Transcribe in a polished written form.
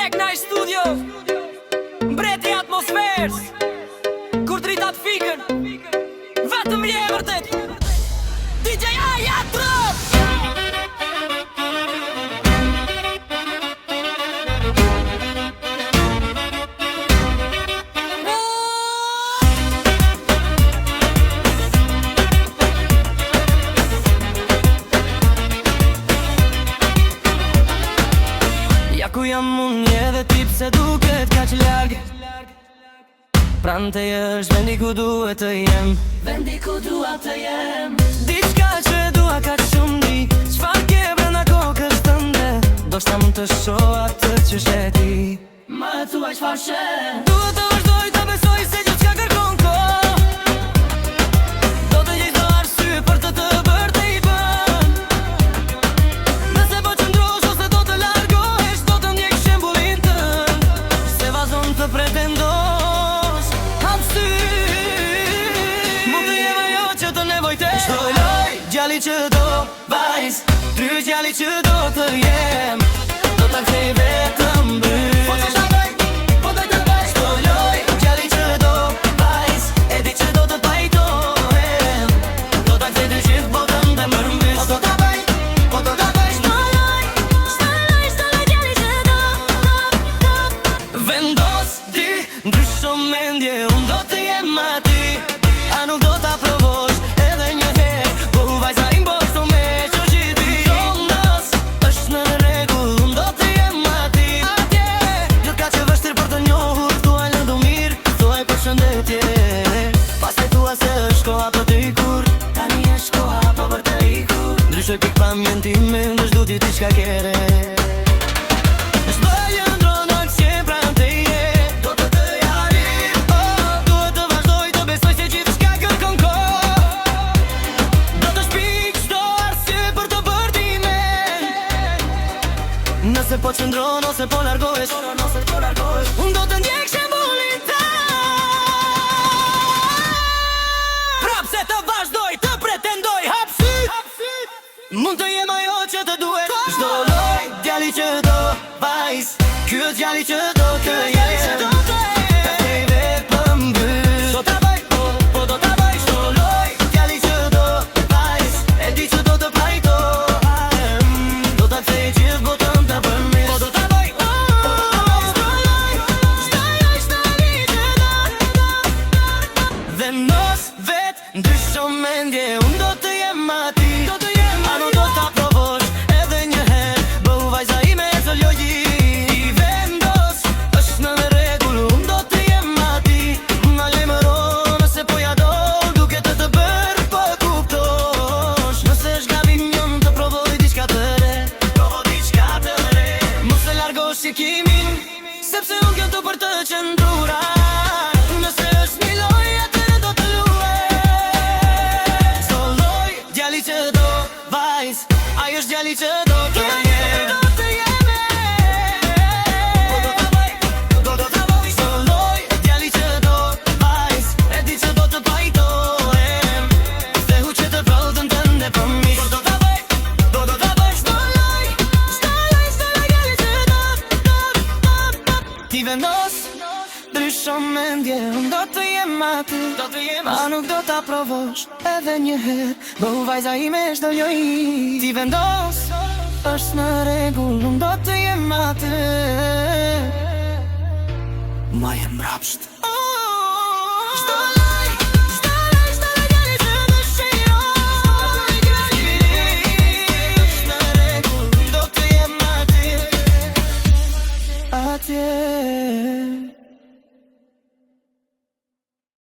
Tech Night Studio, mbreti atmosferës, kur dritat fikën, vetëm je vërtet DJ Aja Trop. Ku jam unë edhe ti pse duket kaq larg, pranë teje është vendi ku duhet të jem, vendi ku dua të jem. Diçka që dua kaq shumë di, çfarë ke brenda kokës tënde, do shta mund të shoh atë që she ti. Ma e thuaj çfarë she. Duhet të vazhdoj të besoj se gjithçka kërkon kohë, do të gjej çdo arsye për të bërë të i bën. Nëse po qëndrosh ose do të largohesh, do të ndjek shembullin tënd, se vazhon të pretendosh. Hapsy, mund të jem ajo që të nevojtesh. Çdo loj djali që do vajz, try djali që do të jem, do ta kthej vetëm mbyll. Ndryshon mendje, unë do të jem aty, a nuk do t'a provosh edhe një herë, po vajza im bosto me që gjithi. Zonës, është në rregull, unë do të jem aty, atje. Gjithka që vështir për të njohur, thuaj lëndu mirë, thuaj për shëndetje. Pastaj thua se është koha për të ikur, tani është koha për të ikur. Ndryshoj pikpamjen time, ndësh du ti diçka kere. Nëse po qëndron ose po largohesh, unë do të ndjek shembullin tënd. Prapse të vazhdoj, të pretendoj, hapsy, mund të jem ajo që të duhet. Çdo lloj djali që do vajz, ky është djali që do të jem, ta kthej vetëm mbyll. Do ta bëj, po do ta bëj. Çdo lloj djali që do vajz, e di që do të pajtohem, do ta kthej gjithë botën. Ndryshon mendje, unë do të jem aty, a nuk do t'a provosh edhe një herë, bëhu vajza ime e të logji. I vendos, është në rregull, unë do të jem aty, ma lemëro nëse po ja do, duke të bërë po kuptosh. Nëse është gabim njën të provoj diçka të re, mos e largosh shikimin, sepse unë kjo të për të qëndrura. Nëse është një loj, atëre do të ajo është djali që do të jem, do ta bëj. Çdo lloj djali që do vajz, e di që do të pajtohem, thehu që të prodhën tënde për mi. Do ta bëj. Çdo lloj djali që do. Ti vendos, ndryshon mendje, unë do të jem aty, a nuk do t'a provosh edhe një herë, bëhu vajza ime çdo loj. Ti vendos, është në rregull, unë do të jem aty, ma jem mrapsht. Çdo lloj djali që dëshiron, është në rregull, do të jem aty, atje.